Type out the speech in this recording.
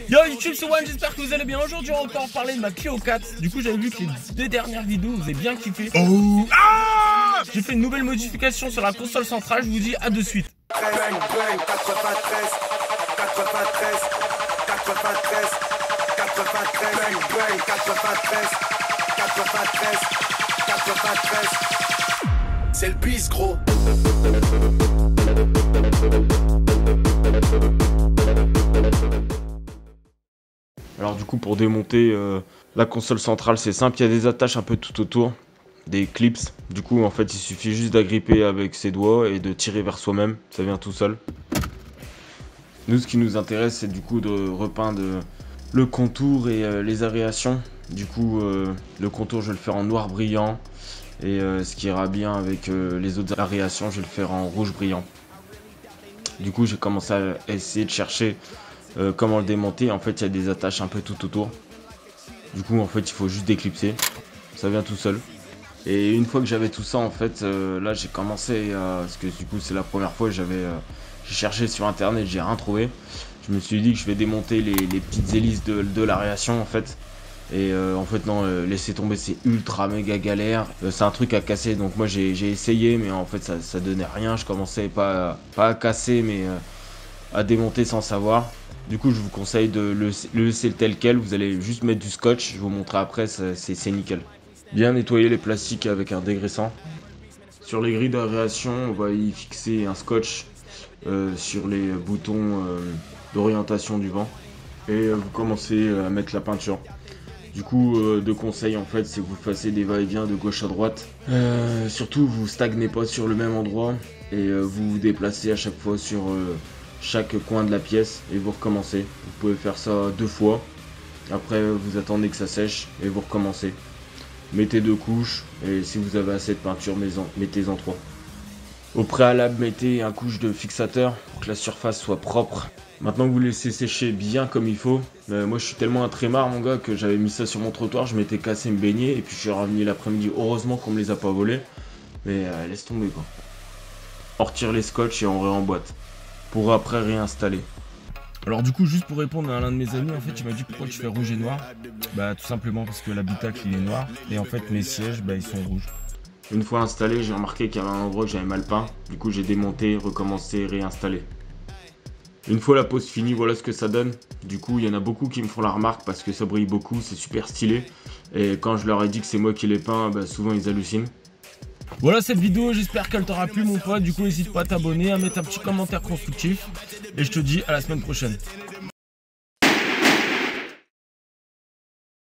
Yo YouTube, c'est One, j'espère que vous allez bien. Aujourd'hui, on va encore parler de ma Clio 4. Du coup, j'avais vu que les deux dernières vidéos, vous avez bien kiffé. Oh ah, j'ai fait une nouvelle modification sur la console centrale, je vous dis à de suite. C'est le bis, gros. Alors du coup pour démonter la console centrale c'est simple, il y a des attaches un peu tout autour, des clips. Du coup en fait il suffit juste d'agripper avec ses doigts et de tirer vers soi-même, ça vient tout seul. Nous ce qui nous intéresse c'est du coup de repeindre le contour et les aérations. Du coup le contour je vais le faire en noir brillant et ce qui ira bien avec les autres aérations je vais le faire en rouge brillant. Du coup j'ai commencé à essayer de chercher comment le démonter. En fait il y a des attaches un peu tout autour. Du coup en fait il faut juste déclipser, ça vient tout seul. Et une fois que j'avais tout ça en fait là j'ai commencé parce que du coup c'est la première fois j'ai cherché sur internet, j'ai rien trouvé. Je me suis dit que je vais démonter les petites hélices de l'aération en fait. Et en fait non, laisser tomber c'est ultra méga galère, c'est un truc à casser. Donc moi j'ai essayé mais en fait ça donnait rien. Je commençais pas à casser mais à démonter sans savoir. Du coup je vous conseille de le laisser tel quel. Vous allez juste mettre du scotch, je vous montrerai après, c'est nickel. Bien nettoyer les plastiques avec un dégraissant. Sur les grilles d'aération on va y fixer un scotch sur les boutons d'orientation du vent. Et vous commencez à mettre la peinture. Du coup, deux conseils en fait, c'est que vous fassiez des va-et-vient de gauche à droite. Surtout, vous stagnez pas sur le même endroit et vous vous déplacez à chaque fois sur chaque coin de la pièce et vous recommencez. Vous pouvez faire ça 2 fois. Après, vous attendez que ça sèche et vous recommencez. Mettez 2 couches et si vous avez assez de peinture, mettez-en 3. Au préalable, mettez un couche de fixateur pour que la surface soit propre. Maintenant que vous laissez sécher bien comme il faut, moi je suis tellement un trémard mon gars que j'avais mis ça sur mon trottoir, je m'étais cassé me baigner et puis je suis revenu l'après-midi, heureusement qu'on me les a pas volés, mais laisse tomber quoi. On retire les scotch et on réemboîte, pour après réinstaller. Alors du coup, juste pour répondre à l'un de mes amis, en fait il m'a dit pourquoi tu fais rouge et noir. Bah tout simplement parce que l'habitacle il est noir et en fait mes sièges bah ils sont rouges. Une fois installé, j'ai remarqué qu'il y avait un endroit que j'avais mal peint, du coup j'ai démonté, recommencé, réinstallé. Une fois la pose finie, voilà ce que ça donne. Du coup, il y en a beaucoup qui me font la remarque parce que ça brille beaucoup, c'est super stylé. Et quand je leur ai dit que c'est moi qui l'ai peint, bah souvent ils hallucinent. Voilà cette vidéo, j'espère qu'elle t'aura plu mon pote. Du coup, n'hésite pas à t'abonner, à mettre un petit commentaire constructif. Et je te dis à la semaine prochaine.